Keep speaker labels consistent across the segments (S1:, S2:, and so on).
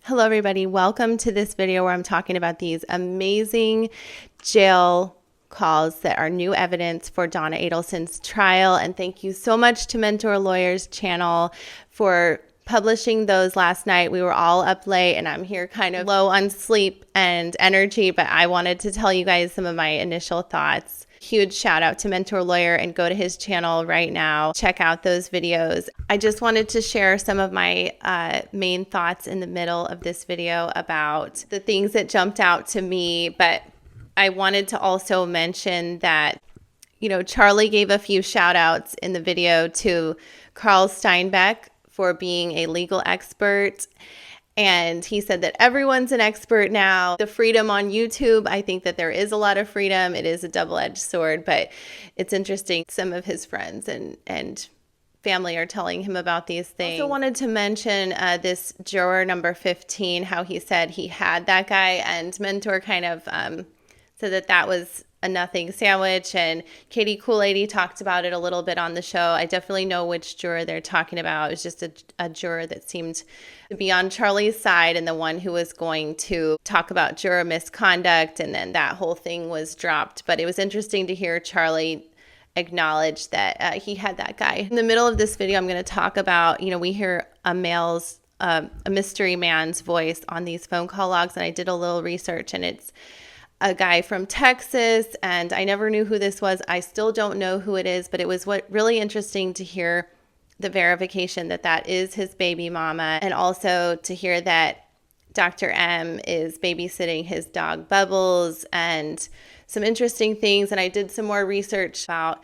S1: Hello everybody, welcome to this video where I'm talking about these amazing jail calls that are new evidence for Donna Adelson's trial. And thank you so much to Mentor Lawyers channel for publishing those last night. We were all up late and I'm here kind of low on sleep and energy, but I wanted to tell you guys some of my initial thoughts. Huge shout out to Mentor Lawyer and go to his channel right now. Check out those videos. I just wanted to share some of my main thoughts in the middle of this video about the things that jumped out to me, but I wanted to also mention that, Charlie gave a few shout outs in the video to Carl Steinbeck for being a legal expert. And he said that everyone's an expert now. The freedom on YouTube, I think that there is a lot of freedom. It is a double-edged sword, but it's interesting. Some of his friends and family are telling him about these things. I also wanted to mention this juror number 15, how he said he had that guy, and Mentor kind of said that was a nothing sandwich, and Katie Kool-Lady talked about it a little bit on the show. I definitely know which juror they're talking about. It was just a juror that seemed to be on Charlie's side and the one who was going to talk about juror misconduct, and then that whole thing was dropped. But it was interesting to hear Charlie acknowledge that he had that guy. In the middle of this video, I'm going to talk about, we hear a mystery man's voice on these phone call logs, and I did a little research, and it's a guy from Texas, and I never knew who this was. I still don't know who it is, but it was really interesting to hear the verification that is his baby mama, and also to hear that Dr. M is babysitting his dog Bubbles, and some interesting things. And I did some more research about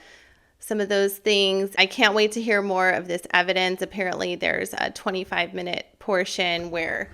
S1: some of those things. I can't wait to hear more of this evidence. Apparently there's a 25-minute portion where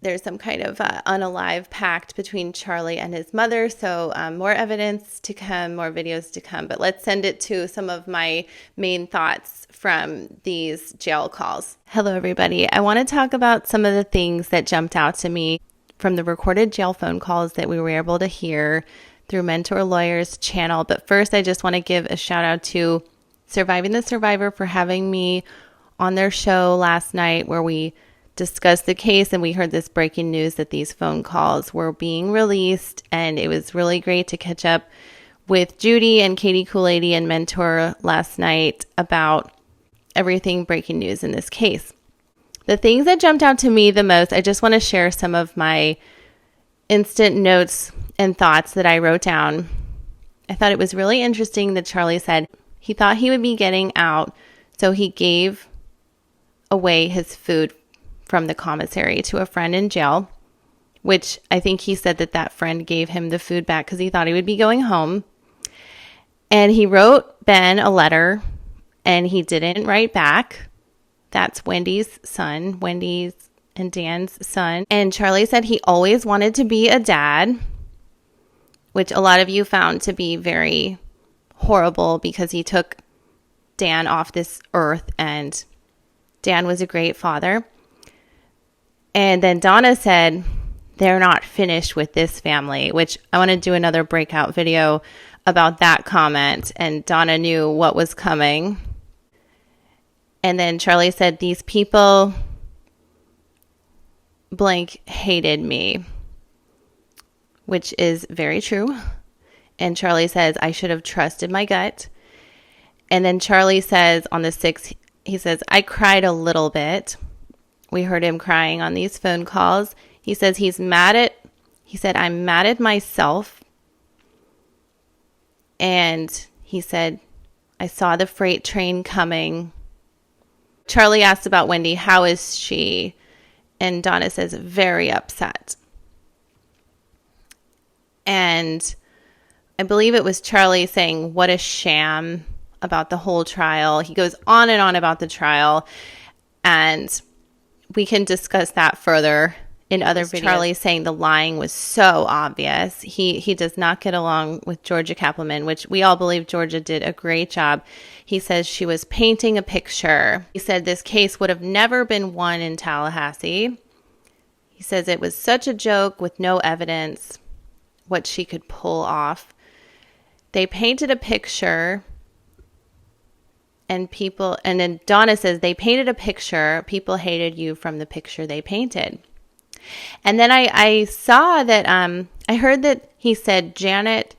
S1: there's some kind of unalive pact between Charlie and his mother. So more evidence to come, more videos to come. But let's send it to some of my main thoughts from these jail calls. Hello, everybody. I want to talk about some of the things that jumped out to me from the recorded jail phone calls that we were able to hear through Mentor Lawyers channel. But first, I just want to give a shout out to Surviving the Survivor for having me on their show last night, where we discussed the case, and we heard this breaking news that these phone calls were being released, and it was really great to catch up with Judy and Katie Kool-Lady and Mentor last night about everything breaking news in this case. The things that jumped out to me the most, I just want to share some of my instant notes and thoughts that I wrote down. I thought it was really interesting that Charlie said he thought he would be getting out, so he gave away his food from the commissary to a friend in jail, which I think he said that friend gave him the food back because he thought he would be going home. And he wrote Ben a letter, and he didn't write back. That's Wendy's son, Wendy's and Dan's son. And Charlie said he always wanted to be a dad, which a lot of you found to be very horrible because he took Dan off this earth, and Dan was a great father. And then Donna said, they're not finished with this family, which I want to do another breakout video about that comment. And Donna knew what was coming. And then Charlie said, these people blank hated me, which is very true. And Charlie says, I should have trusted my gut. And then Charlie says on the 6th, he says, I cried a little bit. We heard him crying on these phone calls. He says he said, I'm mad at myself. And he said, I saw the freight train coming. Charlie asked about Wendy, how is she? And Donna says, very upset. And I believe it was Charlie saying, what a sham about the whole trial. He goes on and on about the trial, and we can discuss that further in other videos. Charlie saying the lying was so obvious. He does not get along with Georgia Kappelman, which we all believe Georgia did a great job. He says she was painting a picture. He said this case would have never been won in Tallahassee. He says it was such a joke with no evidence what she could pull off. They painted a picture and then Donna says they painted a picture. People hated you from the picture they painted. And then I saw that I heard that he said Janet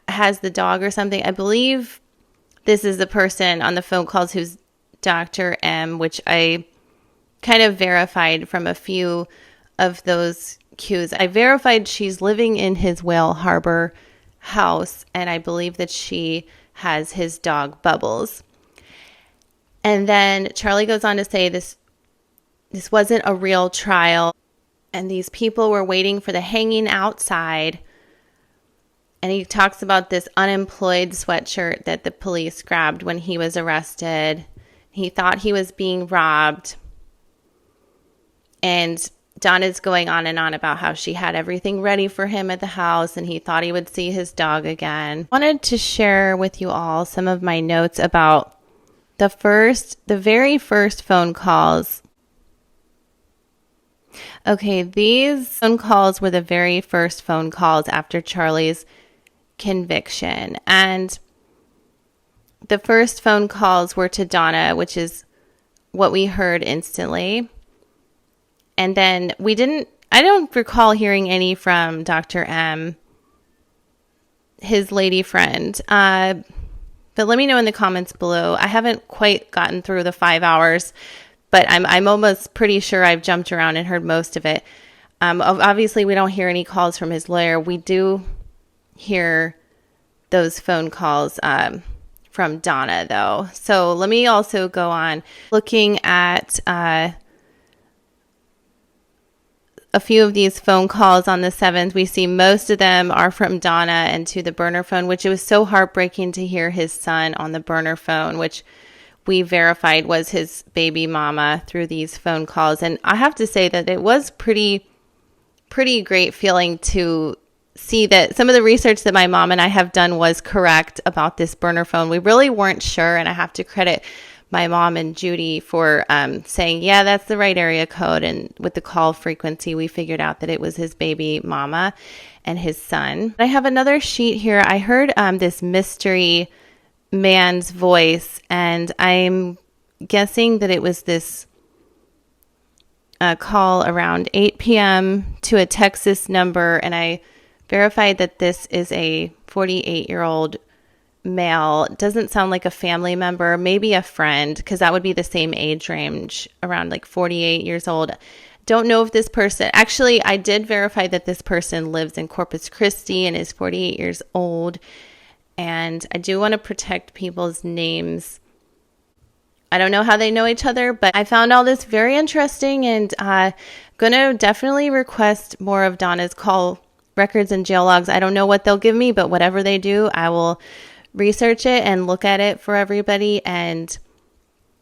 S1: has the dog or something. I believe this is the person on the phone calls who's Dr. M, which I kind of verified from a few of those cues. I verified she's living in his Whale Harbor house, and I believe that she has his dog Bubbles. And then Charlie goes on to say this wasn't a real trial, and these people were waiting for the hanging outside. And he talks about this unemployed sweatshirt that the police grabbed when he was arrested. He thought he was being robbed. And Donna's going on and on about how she had everything ready for him at the house and he thought he would see his dog again. I wanted to share with you all some of my notes about the very first phone calls. Okay, these phone calls were the very first phone calls after Charlie's conviction. And the first phone calls were to Donna, which is what we heard instantly. And then I don't recall hearing any from Dr. M, his lady friend. But let me know in the comments below. I haven't quite gotten through the 5 hours, but I'm almost pretty sure I've jumped around and heard most of it. Obviously, we don't hear any calls from his lawyer. We do hear those phone calls from Donna, though. So let me also go on looking at a few of these phone calls on the 7th. We see most of them are from Donna and to the burner phone, which it was so heartbreaking to hear his son on the burner phone, which we verified was his baby mama through these phone calls. And I have to say that it was pretty great feeling to see that some of the research that my mom and I have done was correct about this burner phone. We really weren't sure, and I have to credit my mom and Judy for saying, yeah, that's the right area code. And with the call frequency, we figured out that it was his baby mama and his son. I have another sheet here. I heard this mystery man's voice, and I'm guessing that it was this call around 8 p.m. to a Texas number. And I verified that this is a 48-year-old male. Doesn't sound like a family member, maybe a friend, because that would be the same age range, around like 48 years old. Don't know if this person, actually, I did verify that this person lives in Corpus Christi and is 48 years old. And I do want to protect people's names. I don't know how they know each other, but I found all this very interesting, and going to definitely request more of Donna's call records and jail logs. I don't know what they'll give me, but whatever they do, I will research it and look at it for everybody and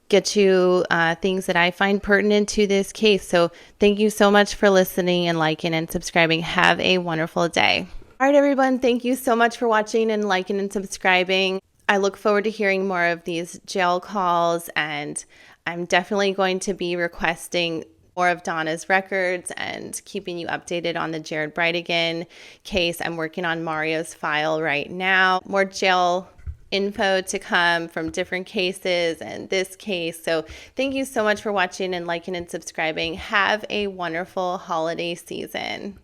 S1: get you things that I find pertinent to this case. So thank you so much for listening and liking and subscribing. Have a wonderful day. All right, everyone. Thank you so much for watching and liking and subscribing. I look forward to hearing more of these jail calls, and I'm definitely going to be requesting more of Donna's records and keeping you updated on the Jared Brightigan case. I'm working on Mario's file right now. More jail info to come from different cases and this case. So thank you so much for watching and liking and subscribing. Have a wonderful holiday season.